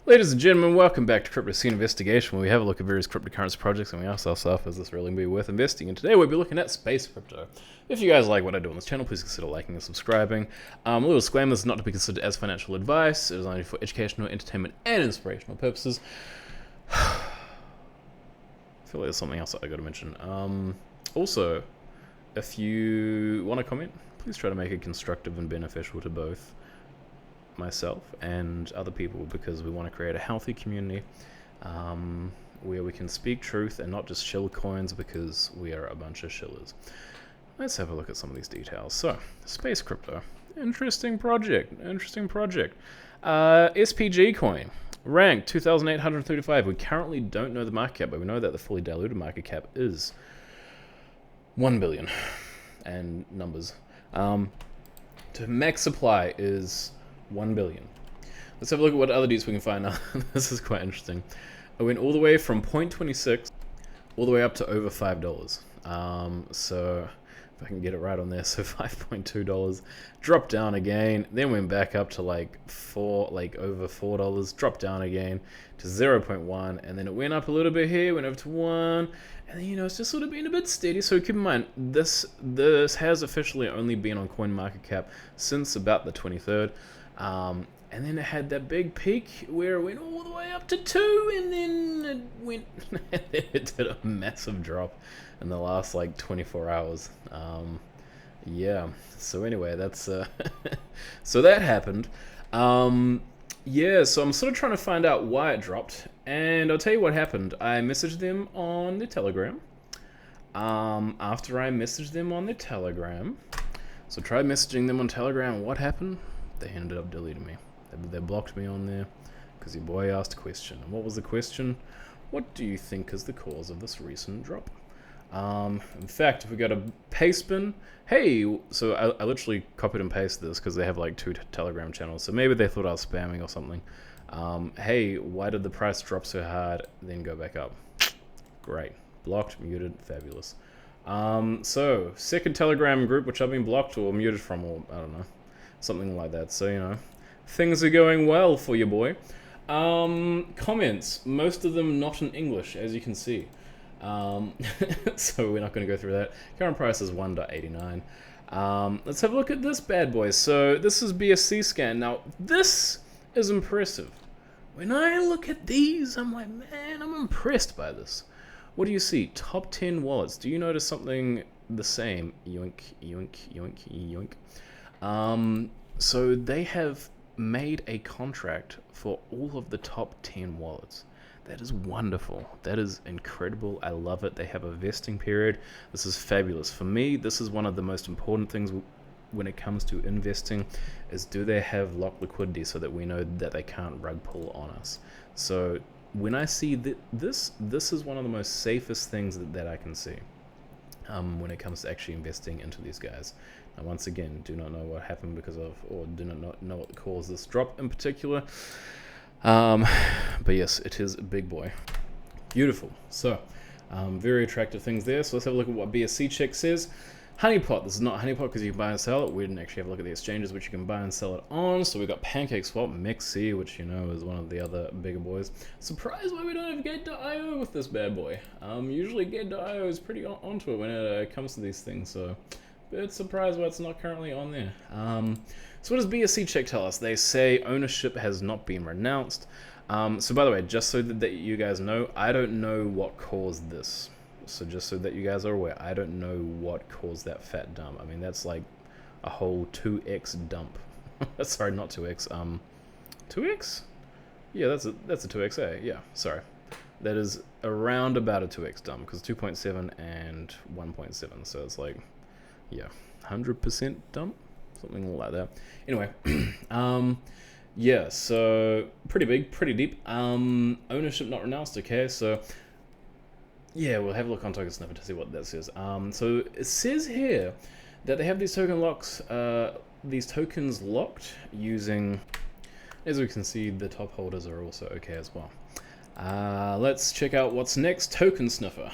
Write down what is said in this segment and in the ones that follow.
Ladies and gentlemen, welcome back to Crypto Scene Investigation, where we have a look at various cryptocurrency projects and we ask ourselves, is this really going to be worth investing in? Today we'll be looking at space crypto. If you guys like what I do on this channel, please consider liking and subscribing. A little disclaimer, this is not to be considered as financial advice. It is only for educational, entertainment, and inspirational purposes. I feel like there's something else that I got to mention. Also, if you want to comment, please try to make it constructive and beneficial to both myself and other people, because we want to create a healthy community where we can speak truth and not just shill coins because we are a bunch of shillers. Let's have a look at some of these details. So, space crypto, interesting project. SPG coin, ranked 2,835. We currently don't know the market cap, but we know that the fully diluted market cap is 1 billion and numbers. To max supply is 1 billion. Let's have a look at what other deets we can find now. This is quite interesting. I went all the way from 0.26 all the way up to over $5. So if I can get it right on there, so $5.2, dropped down again, then went back up to over $4, dropped down again to 0.1, and then it went up a little bit here, went over to 1, and then, it's just sort of been a bit steady. So keep in mind, this has officially only been on coinmarketcap since about the 23rd. And then it had that big peak where it went all the way up to 2, and then it went it did a massive drop in the last 24 hours. Yeah, so anyway, that's so that happened. Yeah, so I'm sort of trying to find out why it dropped, and I'll tell you what happened. I messaged them on the Telegram. After I messaged them on the Telegram, so tried messaging them on Telegram, what happened? They ended up deleting me. They blocked me on there because your boy asked a question. And what was the question? What do you think is the cause of this recent drop? In fact, if we go to Pastebin, hey, so I literally copied and pasted this because they have 2 Telegram channels, so maybe they thought I was spamming or something. Hey, why did the price drop so hard, then go back up? Great. Blocked, muted, fabulous. So, second Telegram group, which I've been blocked or muted from, or I don't know, something like that. So, things are going well for your boy. Comments, most of them not in English, as you can see. So we're not going to go through that. Current price is 1.89. Let's have a look at this bad boy. So this is BSCscan. Now, this is impressive. When I look at these, I'm like, man, I'm impressed by this. What do you see? Top 10 wallets. Do you notice something the same? Yoink, yoink, yoink, yoink. So they have made a contract for all of the top 10 wallets. That is wonderful. That is incredible. I love it. They have a vesting period. This is fabulous. For me, this is one of the most important things when it comes to investing, is do they have locked liquidity so that we know that they can't rug pull on us. So when I see this is one of the most safest things that I can see when it comes to actually investing into these guys. Now, once again, do not know what happened because of, or do not know what caused this drop in particular. But yes, it is a big boy. Beautiful. So, very attractive things there. So let's have a look at what bscheck says. Honeypot. This is not Honeypot because you can buy and sell it. We didn't actually have a look at the exchanges which you can buy and sell it on. So we got pancakeswap, Mexi, which is one of the other bigger boys. Surprised why we don't have Gate.io with this bad boy. Usually Gate.io is pretty onto it when it comes to these things. So, bit surprised why it's not currently on there. So what does bscheck tell us? They say ownership has not been renounced. So by the way, just so that you guys know, I don't know what caused this. So just so that you guys are aware, I don't know what caused that fat dump. I mean, that's like a whole 2x dump. Sorry, not 2x. 2x? Yeah, that's a 2x. Yeah, sorry. That is around about a 2x dump because 2.7 and 1.7. So it's like, yeah, 100% dump, something like that. Anyway, yeah, so pretty big, pretty deep. Ownership not renounced. Okay, so yeah, we'll have a look on tokensniffer to see what that says. So it says here that they have these tokens locked using, as we can see, the top holders are also okay as well. Let's check out what's next. Tokensniffer.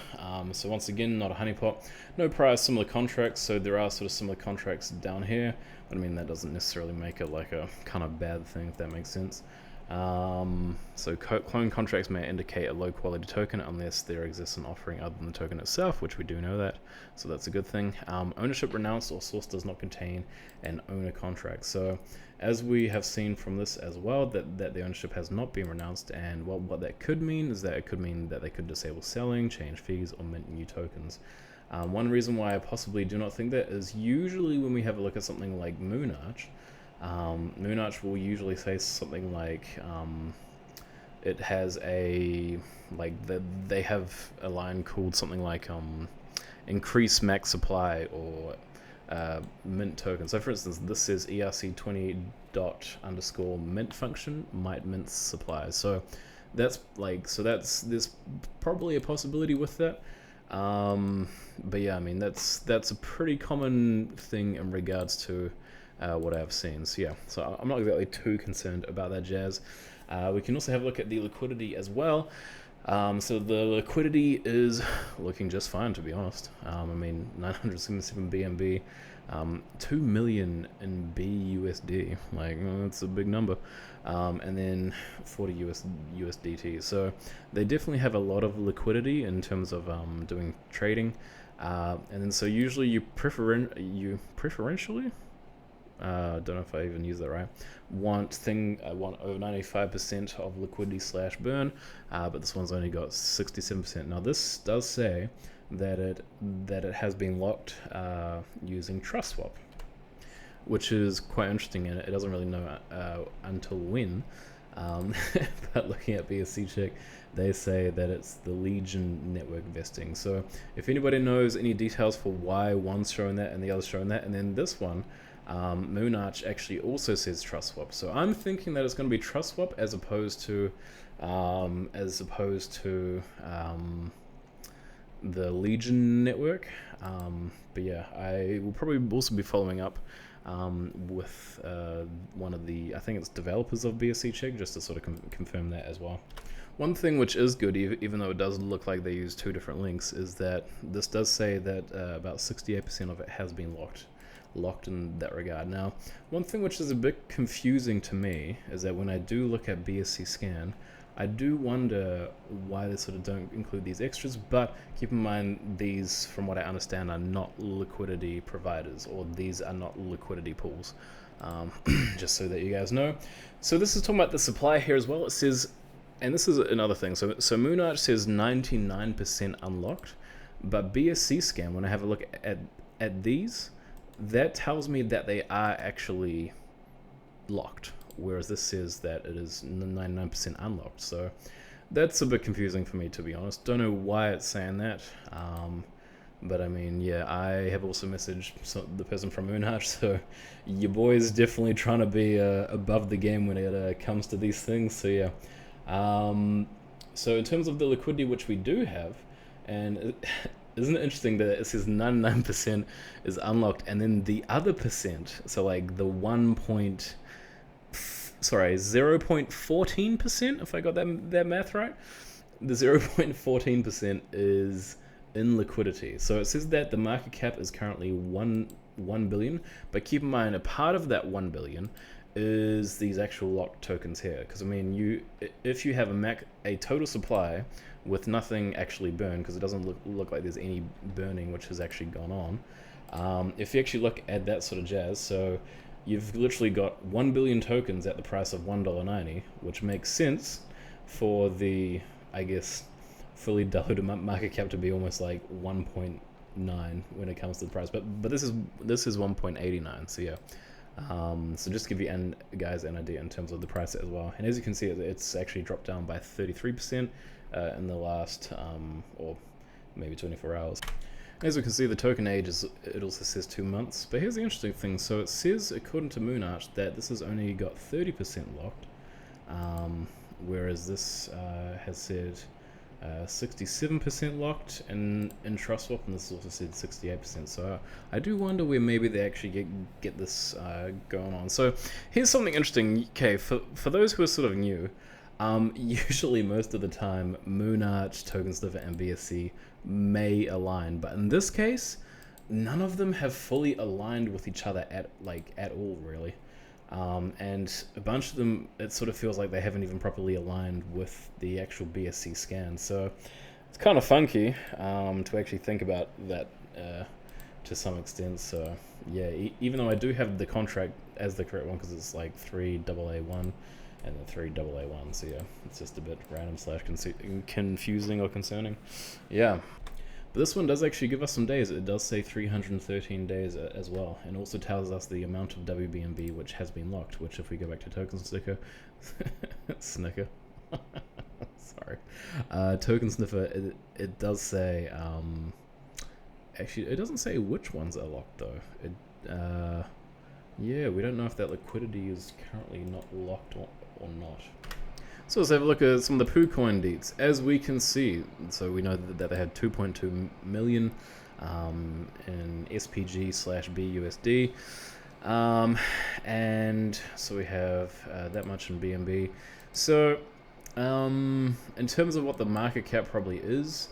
So once again, not a honeypot. No prior similar contracts, so there are sort of similar contracts down here. But I mean, that doesn't necessarily make it like a kind of bad thing, if that makes sense. So clone contracts may indicate a low quality token unless there exists an offering other than the token itself, which we do know that, so that's a good thing. Ownership renounced or source does not contain an owner contract. So as we have seen from this as well, that the ownership has not been renounced, and what that could mean is that it could mean that they could disable selling, change fees, or mint new tokens. One reason why I possibly do not think that is usually when we have a look at something like Moonarch. Moonarch will usually say something like it has a they have a line called something like increase max supply or mint token. So for instance, this says ERC20._mint function might mint supply. So that's there's probably a possibility with that. But yeah, I mean that's a pretty common thing in regards to what I've seen. So yeah, so I'm not exactly too concerned about that jazz. We can also have a look at the liquidity as well. So the liquidity is looking just fine, to be honest. I mean, 977 BNB, 2 million in BUSD, that's a big number, and then 40 USDT. So they definitely have a lot of liquidity in terms of doing trading, and then so usually you preferentially. Don't know if I even use that right. Want over 95% of liquidity / burn, but this one's only got 67%. Now this does say that it has been locked using TrustSwap, which is quite interesting, and it doesn't really know until when. But looking at BSCcheck, they say that it's the Legion network vesting. So if anybody knows any details for why one's showing that and the other's showing that, and then this one. Moonarch actually also says TrustSwap, so I'm thinking that it's going to be TrustSwap as opposed to the Legion network. But yeah, I will probably also be following up with one of the, I think it's developers of BSCcheck, just to sort of confirm that as well. One thing which is good, even though it does look like they use two different links, is that this does say that about 68% of it has been locked in that regard. Now, one thing which is a bit confusing to me is that when I do look at BSCscan, I do wonder why they sort of don't include these extras, but keep in mind these, from what I understand, are not liquidity providers, or these are not liquidity pools, just so that you guys know. So this is talking about the supply here as well. It says, and this is another thing, so Moonarch says 99% unlocked, but BSCscan, when I have a look at these, that tells me that they are actually locked, whereas this says that it is 99% unlocked. So that's a bit confusing for me, to be honest. Don't know why it's saying that, but I mean, yeah, I have also messaged the person from Moonarch, so your boy's definitely trying to be above the game when it comes to these things. So yeah, so in terms of the liquidity which we do have, and isn't it interesting that it says 99% is unlocked, and then the other percent, so like the 0.14%, if I got that math right, the 0.14% is in liquidity. So it says that the market cap is currently 1 billion, but keep in mind a part of that 1 billion is these actual locked tokens here, because I mean, if you have a total supply with nothing actually burned, because it doesn't look like there's any burning which has actually gone on, if you actually look at that sort of jazz, so you've literally got 1 billion tokens at the price of $1.90, which makes sense for the, I guess, fully diluted market cap to be almost like 1.9 when it comes to the price, but this is 1.89. So yeah, so just to give you guys an idea in terms of the price as well. And as you can see, it's actually dropped down by 33% in the last or maybe 24 hours. As we can see, the token age it also says 2 months, but here's the interesting thing. So it says, according to Moonarch, that this has only got 30% locked, whereas this has said 67% locked in TrustSwap, and this also said 68%. So I do wonder where maybe they actually get this going on. So here's something interesting. Okay, for those who are sort of new, usually most of the time Moonarch, tokensniffer, and BSC may align, but in this case, none of them have fully aligned with each other at all, really. And a bunch of them, it sort of feels like they haven't even properly aligned with the actual BSCscan. So it's kind of funky to actually think about that to some extent. So yeah, even though I do have the contract as the correct one, because it's like 3AA1 and then 3AA1, so yeah, it's just a bit random / confusing or concerning. Yeah. But this one does actually give us some days. It does say 313 days as well, and also tells us the amount of WBNB which has been locked, which if we go back to tokensniffer, Snicker, sorry, tokensniffer, it does say, actually it doesn't say which ones are locked though. Yeah, we don't know if that liquidity is currently not locked or not. So let's have a look at some of the kucoin deets. As we can see, so we know that they had 2.2 million in SPG/BUSD, and so we have that much in BNB. So in terms of what the market cap probably is,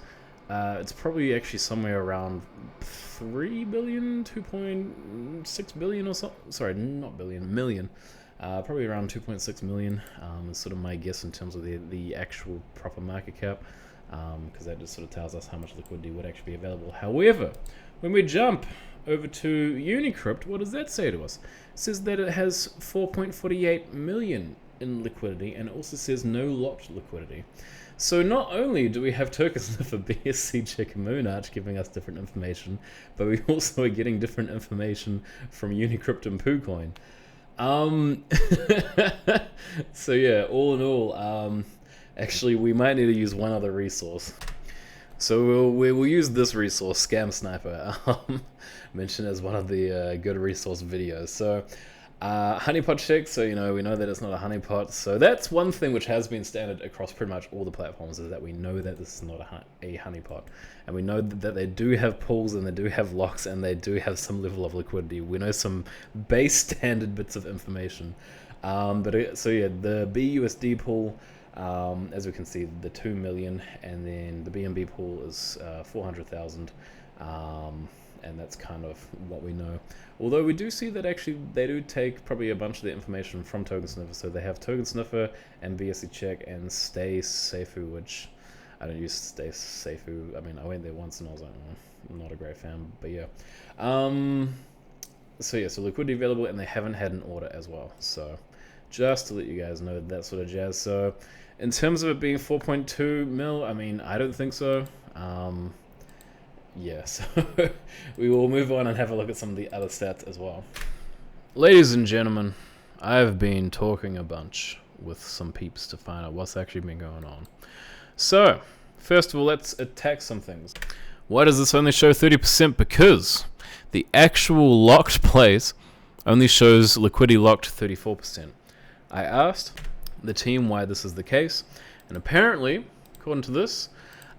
it's probably actually somewhere around 3 billion, 2.6 billion or so. Sorry, not billion, million. Probably around 2.6 million is sort of my guess in terms of the actual proper market cap, because that just sort of tells us how much liquidity would actually be available. However, when we jump over to Unicrypt, what does that say to us? It says that it has 4.48 million in liquidity, and it also says no locked liquidity. So not only do we have tokensniffer, BSCscan, and Moonarch giving us different information, but we also are getting different information from Unicrypt and kucoin. So yeah, all in all, actually we might need to use one other resource. So we'll use this resource, Sniffer, mentioned as one of the good resource videos. So honeypot check, so we know that it's not a honeypot. So that's one thing which has been standard across pretty much all the platforms, is that we know that this is not a honeypot. And we know that they do have pools, and they do have locks, and they do have some level of liquidity. We know some base standard bits of information. So yeah, the BUSD pool, as we can see, the 2 million, and then the BNB pool is 400,000. And that's kind of what we know. Although we do see that actually they do take probably a bunch of the information from tokensniffer. So they have tokensniffer and BSCcheck and stay safeu, which I don't use stay safeu. I mean, I went there once and I was like, I'm not a great fan, but yeah. So yeah, so liquidity available, and they haven't had an order as well. So just to let you guys know that sort of jazz. So in terms of it being 4.2 mil, I mean, I don't think so. Yeah, so we will move on and have a look at some of the other stats as well. Ladies and gentlemen, I've been talking a bunch with some peeps to find out what's actually been going on. So, first of all, let's attack some things. Why does this only show 30%? Because the actual locked place only shows liquidity locked 34%. I asked the team why this is the case, and apparently, according to this,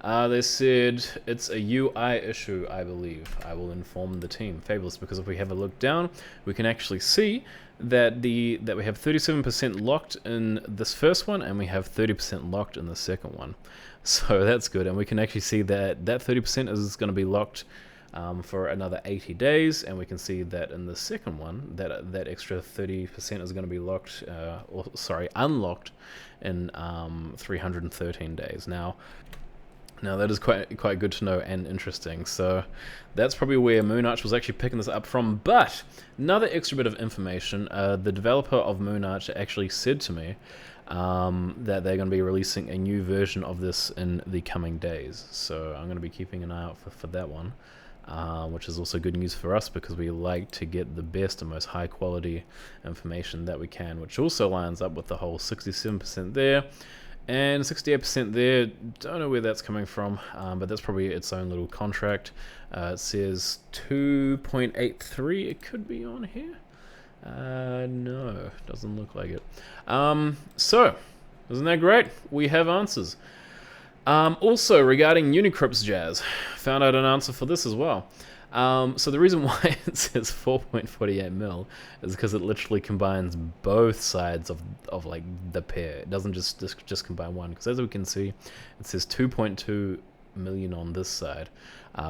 they said it's a UI issue, I believe. I will inform the team. Fabulous, because if we have a look down, we can actually see that we have 37% locked in this first one, and we have 30% locked in the second one. So that's good, and we can actually see that 30% is going to be locked for another 80 days, and we can see that in the second one, that extra 30% is going to be locked, unlocked in 313 days. Now that is quite good to know and interesting. So that's probably where Moonarch was actually picking this up from. But another extra bit of information, the developer of Moonarch actually said to me that they're going to be releasing a new version of this in the coming days. So I'm going to be keeping an eye out for that one, which is also good news for us, because we like to get the best and most high quality information that we can, which also lines up with the whole 67% there. And 68% there, don't know where that's coming from, but that's probably its own little contract. It says 2.83, it could be on here. No, doesn't look like it. So, isn't that great? We have answers. Also, regarding Unicrypt's jazz, found out an answer for this as well. So the reason why it says 4.48 mil is because it literally combines both sides of like the pair. It doesn't just combine one, because as we can see, it says 2.2 million on this side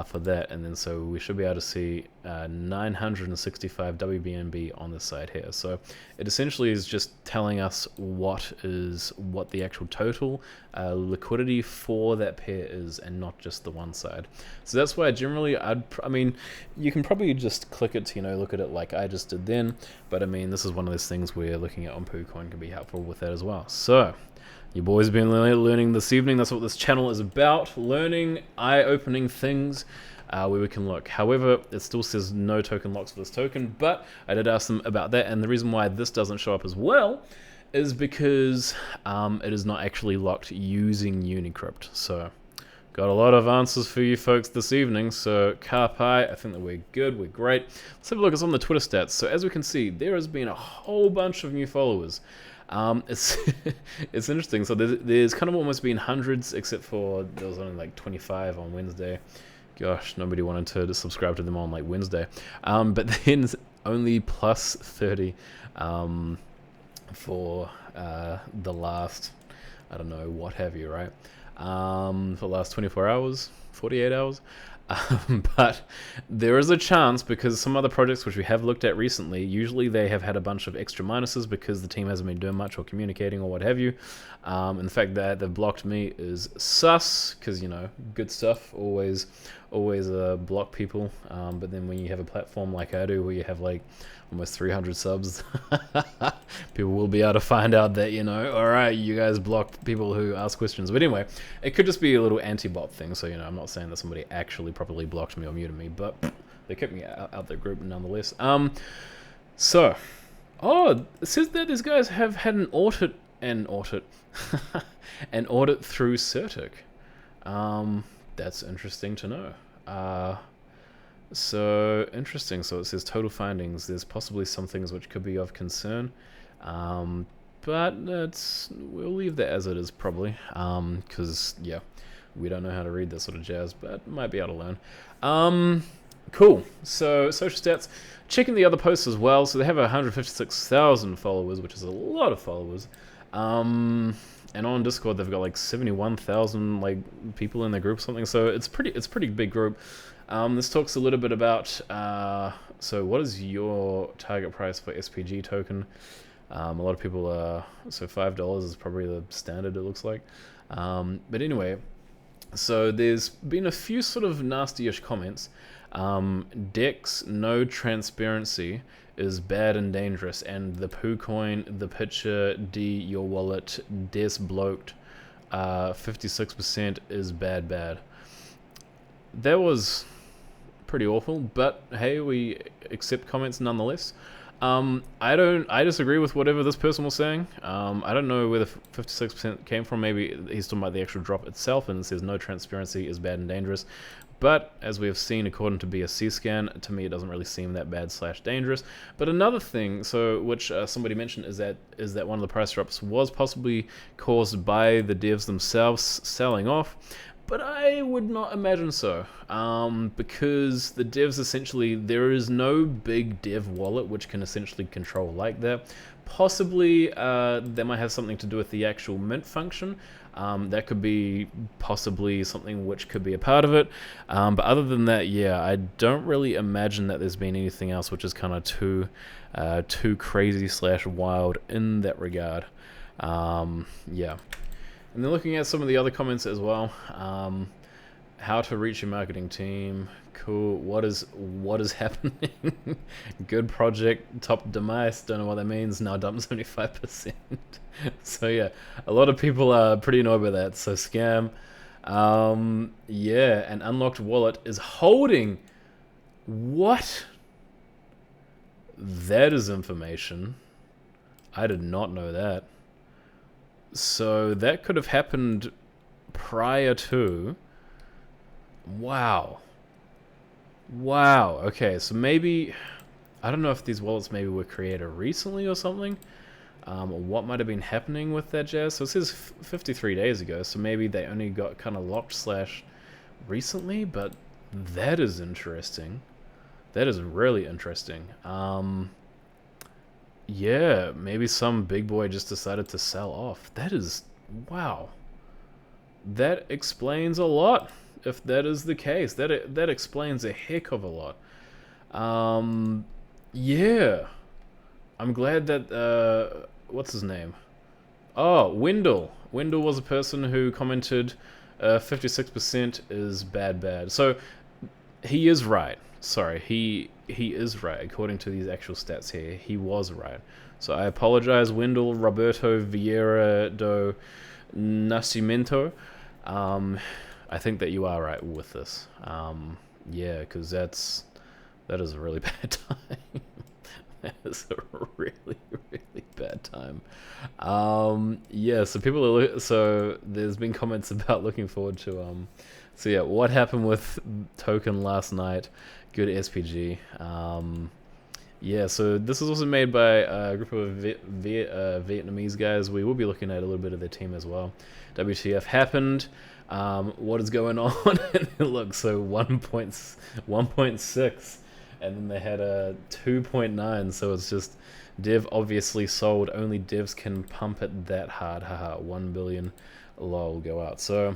for that, and then so we should be able to see 965 WBNB on this side here. So it essentially is just telling us what the actual total liquidity for that pair is, and not just the one side. So that's why generally I mean, you can probably just click it to, look at it like I just did then, but I mean, this is one of those things where looking at on kucoin can be helpful with that as well. So your boy's been learning this evening. That's what this channel is about, learning eye-opening things where we can look. However, it still says no token locks for this token, but I did ask them about that, and the reason why this doesn't show up as well is because it is not actually locked using Unicrypt. So got a lot of answers for you folks this evening. So Carpi, I think that we're good, we're great. Let's have a look at some of the Twitter stats. So as we can see, there has been a whole bunch of new followers. It's it's interesting. So there's kind of almost been hundreds, except for there was only like 25 on Wednesday. Gosh, nobody wanted to subscribe to them on like Wednesday. But then only plus 30 for the last, I don't know, what have you, right? For the last 24 hours, 48 hours. But there is a chance, because some other projects which we have looked at recently, usually they have had a bunch of extra minuses because the team hasn't been doing much or communicating or what have you. And the fact that they've blocked me is sus, because, good stuff, always block people. But then when you have a platform like I do, where you have like almost 300 subs, people will be able to find out that, alright, you guys block people who ask questions. But anyway, it could just be a little anti-bot thing. So, I'm not saying that somebody actually properly blocked me or muted me, but they kept me out their group nonetheless. So, it says that these guys have had an audit through Certic. That's interesting to know. So interesting. So it says total findings. There's possibly some things which could be of concern, but we'll leave that as it is probably, because we don't know how to read this sort of jazz, but might be able to learn. Cool. So social stats, checking the other posts as well. So they have 156,000 followers, which is a lot of followers. And on Discord they've got like 71,000 like people in their group or something. So it's pretty big group. This talks a little bit about so what is your target price for SPG token? A lot of people so $5 is probably the standard, it looks like. But anyway, so there's been a few sort of nasty-ish comments. Dex, no transparency is bad and dangerous, and the kucoin, the picture, your wallet, des blocked, 56% is bad. That was pretty awful, but hey, we accept comments nonetheless. I disagree with whatever this person was saying. I don't know where the 56% came from. Maybe he's talking about the actual drop itself, and it says no transparency is bad and dangerous. But as we have seen, according to BSCscan, to me it doesn't really seem that bad / dangerous. But another thing, so which somebody mentioned, is that one of the price drops was possibly caused by the devs themselves selling off. But I would not imagine so, because the devs essentially, there is no big dev wallet which can essentially control like that. Possibly they might have something to do with the actual mint function. That could be possibly something which could be a part of it. But other than that, yeah, I don't really imagine that there's been anything else which is kind of too crazy / wild in that regard. Yeah. And then looking at some of the other comments as well, how to reach your marketing team, cool, what is happening, good project, top demise, don't know what that means, now dumped 75%. So yeah, a lot of people are pretty annoyed by that, so scam. Yeah, an unlocked wallet is holding, what? That is information. I did not know that. So that could have happened prior to. Wow. Okay, so maybe, I don't know if these wallets maybe were created recently or something. Or what might have been happening with that jazz. So it says 53 days ago, so maybe they only got kind of locked / recently, but that is interesting. That is really interesting. Yeah, maybe some big boy just decided to sell off. That is, wow. That explains a lot. if that is the case. That explains a heck of a lot. Yeah, I'm glad that what's his name? Oh, Wendell. Wendell was a person who commented 56% is bad. So he is right. Sorry, he is right according to these actual stats here. He was right. So I apologize, Wendell Roberto Vieira do Nascimento. I think that you are right with this. Yeah, because that is a really bad time. That is a really bad time. Yeah, so so there's been comments about looking forward to so yeah, what happened with token last night? Good SPG. Yeah, so this is also made by a group of Vietnamese guys. We will be looking at a little bit of their team as well. WTF happened? What is going on? And look, so 1.6, and then they had a 2.9. So it's just Dev obviously sold. Only devs can pump it that hard. Haha, 1 billion lol go out. So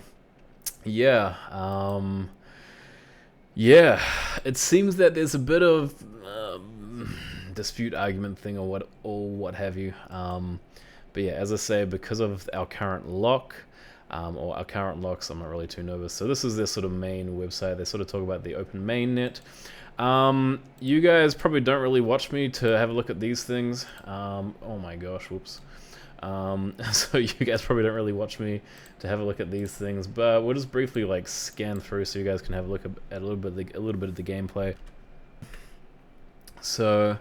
yeah, yeah, it seems that there's a bit of dispute argument thing or what have you. But yeah, as I say, because of our current lock, or our current locks, I'm not really too nervous. So this is their sort of main website. They sort of talk about the open mainnet. You guys probably don't really watch me to have a look at these things. Oh my gosh, whoops. So you guys probably don't really watch me to have a look at these things, but we'll just briefly like scan through so you guys can have a look at a little bit of the gameplay. So,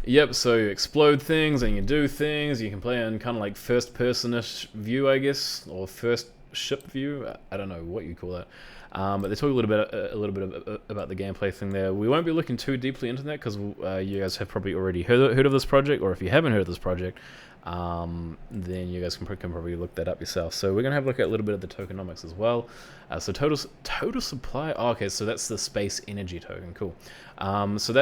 yep. So you explode things and you do things. You can play in kind of like first-person-ish view, I guess, or first ship view. I don't know what you call that. But they talk a little bit about the gameplay thing there. We won't be looking too deeply into that because you guys have probably already heard of this project, or if you haven't heard of this project, then you guys can probably look that up yourself. So we're gonna have a look at a little bit of the tokenomics as well. So total supply. Oh, okay, so that's the space energy token. Cool. So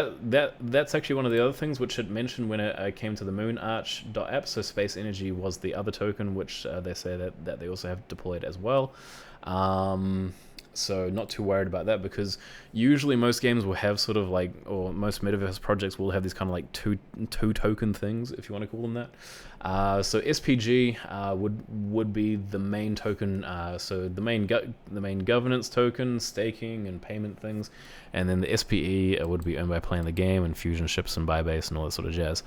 that's actually one of the other things which it mentioned when it came to the Moonarch.app. So space energy was the other token which they say that they also have deployed as well. So not too worried about that, because usually most games will have sort of like, or most metaverse projects will have these kind of like two token things, if you want to call them that. So SPG would be the main token, so the main governance token, staking and payment things, and then the SPE would be owned by playing the game and fusion ships and buybase and all that sort of jazz.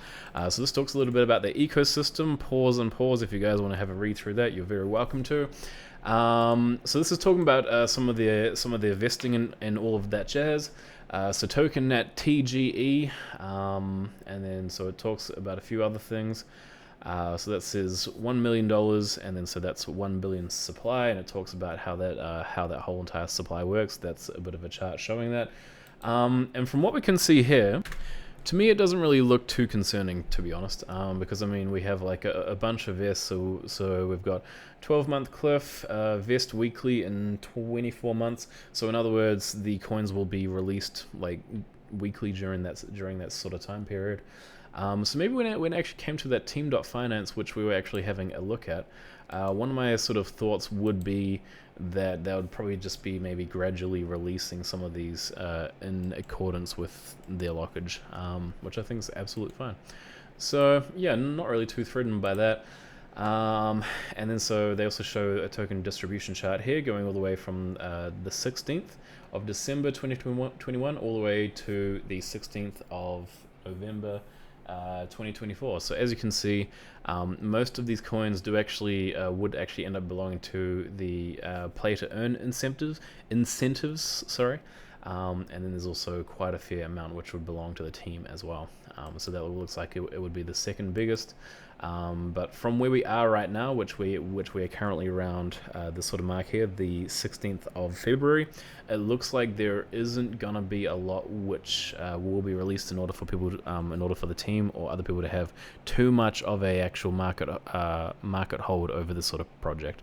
So this talks a little bit about the ecosystem. Pause if you guys want to have a read through that, you're very welcome to. So this is talking about some of the investing and all of that jazz. So token net TGE, and then so it talks about a few other things. So that says $1 million, and then so that's 1 billion supply, and it talks about how that whole entire supply works. That's a bit of a chart showing that. And from what we can see here, to me, it doesn't really look too concerning, to be honest, because I mean we have like a bunch of vests. So we've got 12-month cliff, vest weekly in 24 months. So in other words, the coins will be released like weekly during that sort of time period. So maybe when it actually came to that team.finance, which we were actually having a look at, one of my sort of thoughts would be that they would probably just be maybe gradually releasing some of these in accordance with their lockage, which I think is absolutely fine. So yeah, not really too threatened by that. And then so they also show a token distribution chart here going all the way from the 16th of December 2021 all the way to the 16th of November 2024. So as you can see, most of these coins would actually end up belonging to the play to earn incentives. Sorry. And then there's also quite a fair amount which would belong to the team as well. So that looks like it would be the second biggest. But from where we are right now, which we are currently around this sort of mark here, the 16th of February, it looks like there isn't gonna be a lot which will be released in order for people, in order for the team or other people to have too much of a actual market hold over this sort of project.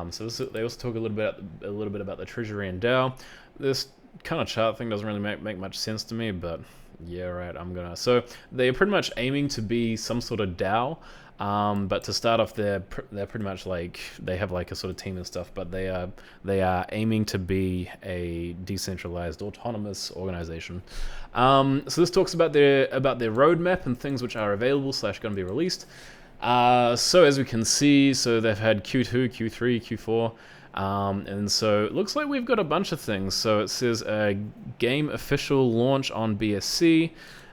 So they also talk a little bit about the treasury and DAO. This kind of chart thing doesn't really make much sense to me, but yeah, right, so they're pretty much aiming to be some sort of DAO, But to start off, they're pretty much like, they have like a sort of team and stuff, but they are aiming to be a decentralized, autonomous organization. So this talks about their roadmap and things which are available / going to be released. So as we can see, so they've had Q2, Q3, Q4. And so it looks like we've got a bunch of things. So it says game official launch on BSC.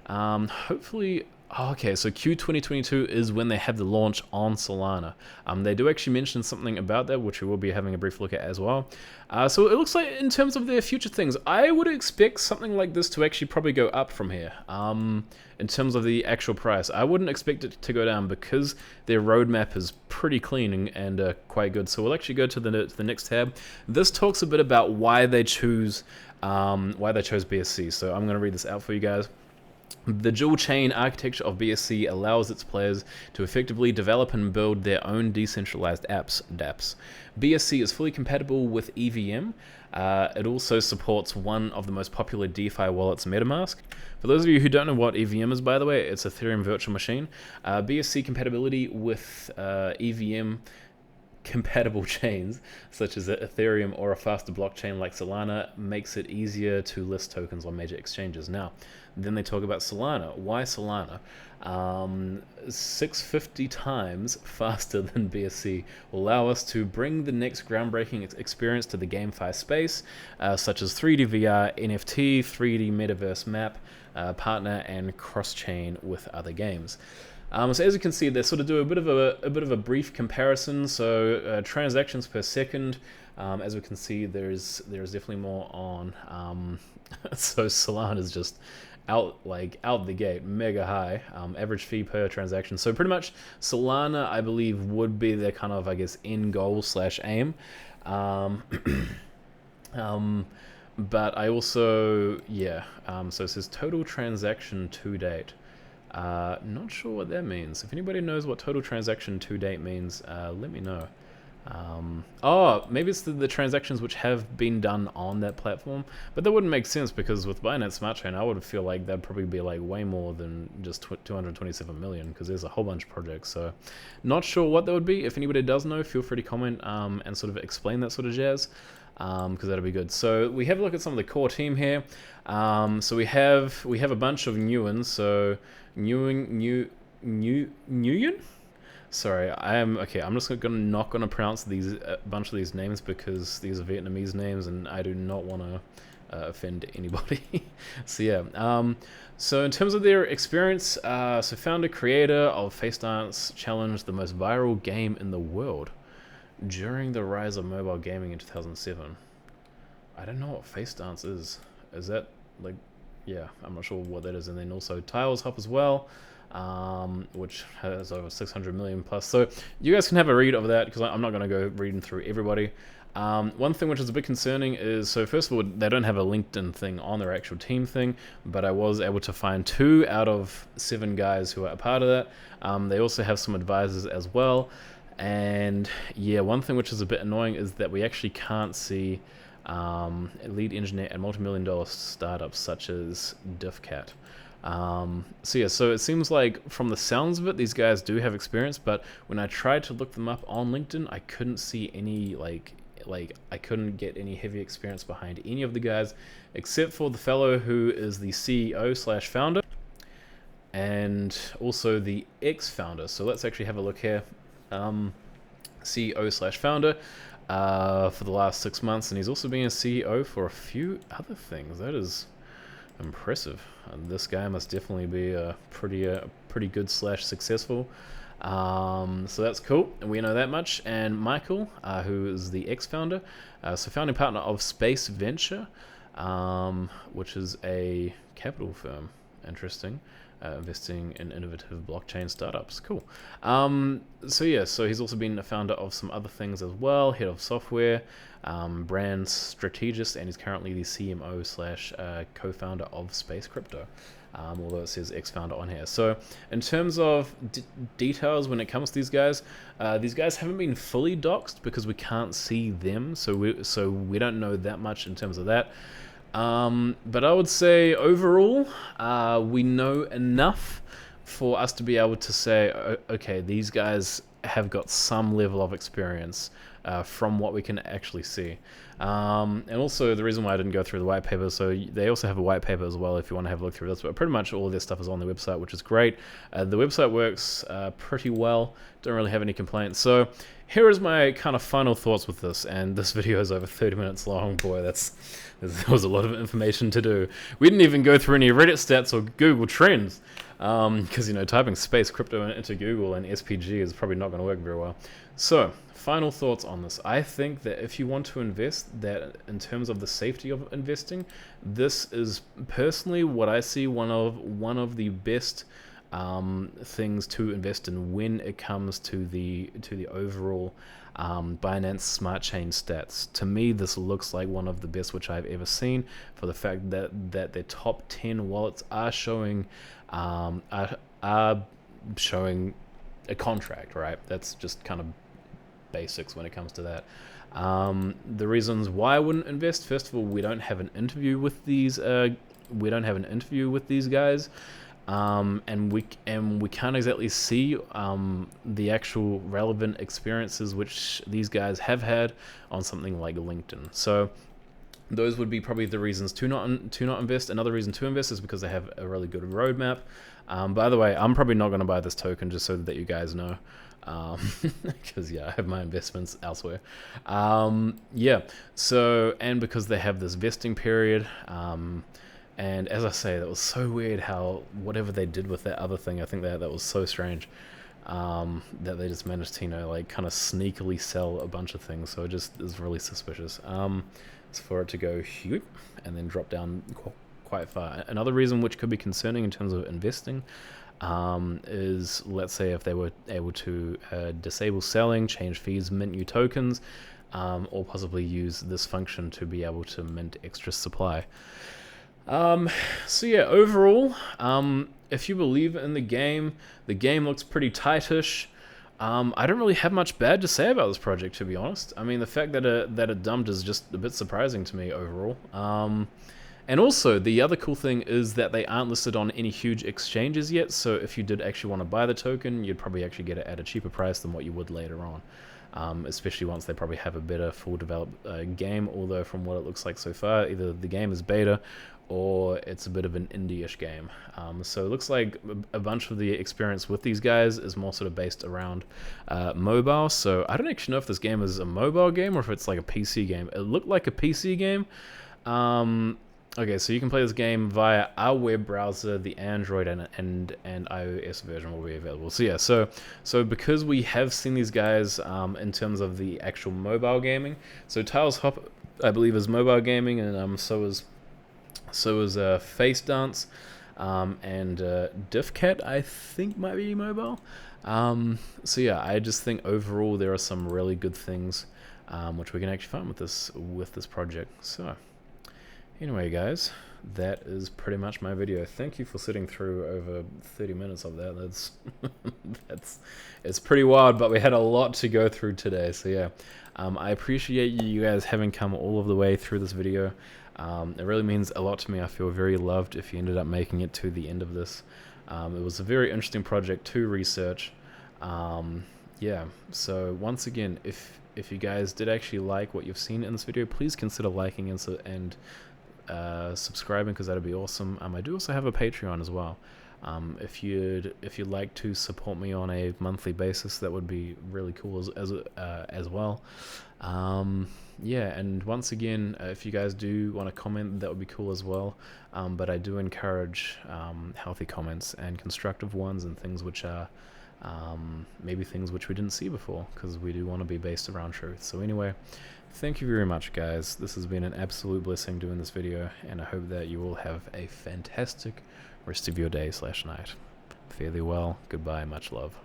Hopefully, okay, so Q 2022 is when they have the launch on Solana. They do actually mention something about that, which we will be having a brief look at as well. So it looks like in terms of their future things, I would expect something like this to actually probably go up from here. In terms of the actual price, I wouldn't expect it to go down because their roadmap is pretty clean and quite good. So we'll actually go to the next tab. This talks a bit about why they chose BSC. So I'm going to read this out for you guys. The dual chain architecture of BSC allows its players to effectively develop and build their own decentralized apps, dApps. BSC is fully compatible with EVM. It also supports one of the most popular DeFi wallets, MetaMask. For those of you who don't know what EVM is, by the way, it's Ethereum virtual machine. BSC compatibility with EVM compatible chains such as Ethereum or a faster blockchain like Solana makes it easier to list tokens on major exchanges. Now, then they talk about Solana. Why Solana? 650 times faster than BSC will allow us to bring the next groundbreaking experience to the GameFi space, such as 3D VR, NFT, 3D metaverse map, partner, and cross-chain with other games. So as you can see, they sort of do a bit of a brief comparison. So transactions per second, as we can see, there's definitely more on. So Solana is just out the gate, mega high, average fee per transaction. So pretty much Solana, I believe, would be their kind of, I guess, end goal / aim. But I also, yeah. So it says total transaction to date. Not sure what that means. If anybody knows what total transaction to date means, let me know. Oh, maybe it's the transactions which have been done on that platform, but that wouldn't make sense because with Binance smartchain, I would feel like that'd probably be like way more than just 227 million because there's a whole bunch of projects. So not sure what that would be. If anybody does know, feel free to comment and sort of explain that sort of jazz, because that'd be good. So we have a look at some of the core team here. So we have a bunch of new ones. So Nguyen? Sorry, I'm just not gonna pronounce a bunch of these names because these are Vietnamese names, and I do not want to offend anybody. So yeah. So in terms of their experience, so founder creator of Face Dance Challenge, the most viral game in the world, during the rise of mobile gaming in 2007. I don't know what Face Dance is. Is that like? Yeah, I'm not sure what that is. And then also Tiles Hop as well. Which has over 600 million plus. So you guys can have a read of that because I'm not going to go reading through everybody. One thing which is a bit concerning is, so first of all, they don't have a LinkedIn thing on their actual team thing, but I was able to find 2 out of 7 guys who are a part of that. They also have some advisors as well. And yeah, one thing which is a bit annoying is that we actually can't see lead engineer at multi-million-dollar startups such as DiffCat. So yeah, so it seems like from the sounds of it, these guys do have experience, but when I tried to look them up on LinkedIn, I couldn't see any like I couldn't get any heavy experience behind any of the guys, except for the fellow who is the CEO / founder, and also the ex-founder. So let's actually have a look here. CEO / founder for the last 6 months, and he's also been a CEO for a few other things. That is impressive. This guy must definitely be pretty good / successful. So that's cool, and we know that much. And Michael, who is the ex-founder, so founding partner of Space Venture, which is a capital firm. Interesting. Investing in innovative blockchain startups. Cool. So yeah, so he's also been a founder of some other things as well, head of software, brand strategist, and he's currently the CMO / co-founder of Space Crypto, although it says ex-founder on here. So in terms of details when it comes to these guys haven't been fully doxed because we can't see them, so we don't know that much in terms of that. But I would say overall, we know enough for us to be able to say, okay, these guys have got some level of experience from what we can actually see. And also the reason why I didn't go through the white paper, so they also have a white paper as well if you want to have a look through this, but pretty much all of their stuff is on the website, which is great. The website works pretty well, don't really have any complaints. So here is my kind of final thoughts with this, and this video is over 30 minutes long. Boy, that was a lot of information to do. We didn't even go through any Reddit stats or Google Trends, because, you know, typing space crypto into Google and SPG is probably not going to work very well. So, final thoughts on this. I think that if you want to invest, that in terms of the safety of investing, this is personally what I see one of the best things to invest in when it comes to the overall Binance Smart Chain stats. To me, this looks like one of the best which I've ever seen, for the fact that their top 10 wallets are showing a contract, right? That's just kind of basics when it comes to that. The reasons why I wouldn't invest: first of all, we don't have an interview with these guys. And we can't exactly see the actual relevant experiences which these guys have had on something like LinkedIn. So those would be probably the reasons to not invest. Another reason to invest is because they have a really good roadmap. By the way, I'm probably not going to buy this token, just so that you guys know, because yeah, I have my investments elsewhere. Yeah, so, and because they have this vesting period. And as I say, that was so weird how whatever they did with that other thing, I think that was so strange, that they just managed to, you know, like kind of sneakily sell a bunch of things. So it just is really suspicious. It's for it to go whoop and then drop down quite far. Another reason which could be concerning in terms of investing is, let's say, if they were able to disable selling, change fees, mint new tokens, or possibly use this function to be able to mint extra supply. So yeah, overall, if you believe in the game looks pretty tightish. I don't really have much bad to say about this project, to be honest. I mean, the fact that it dumped is just a bit surprising to me overall. And also, the other cool thing is that they aren't listed on any huge exchanges yet, so if you did actually want to buy the token, you'd probably actually get it at a cheaper price than what you would later on. Especially once they probably have a better full developed game, although from what it looks like so far, either the game is beta or it's a bit of an indie-ish game. So it looks like a bunch of the experience with these guys is more sort of based around mobile. So I don't actually know if this game is a mobile game or if it's like a PC game. It looked like a PC game. Okay, so you can play this game via our web browser. The Android and iOS version will be available. So yeah, so because we have seen these guys in terms of the actual mobile gaming. So Tiles Hop, I believe, is mobile gaming, and so is Face Dance, and Diffcat, I think, might be mobile. So yeah, I just think overall there are some really good things which we can actually find with this project. So anyway, guys, that is pretty much my video. Thank you for sitting through over 30 minutes of that. It's pretty wild, but we had a lot to go through today. So yeah, I appreciate you guys having come all of the way through this video. It really means a lot to me. I feel very loved if you ended up making it to the end of this. It was a very interesting project to research. Yeah, so once again, if you guys did actually like what you've seen in this video, please consider liking and subscribing, because that'd be awesome. I do also have a Patreon as well. If you'd like to support me on a monthly basis, that would be really cool as well. Yeah, and once again, if you guys do want to comment, that would be cool as well. But I do encourage healthy comments and constructive ones, and things which are maybe things which we didn't see before, because we do want to be based around truth. So anyway, thank you very much, guys. This has been an absolute blessing doing this video, and I hope that you all have a fantastic rest of your day/night. Fare thee well. Goodbye. Much love.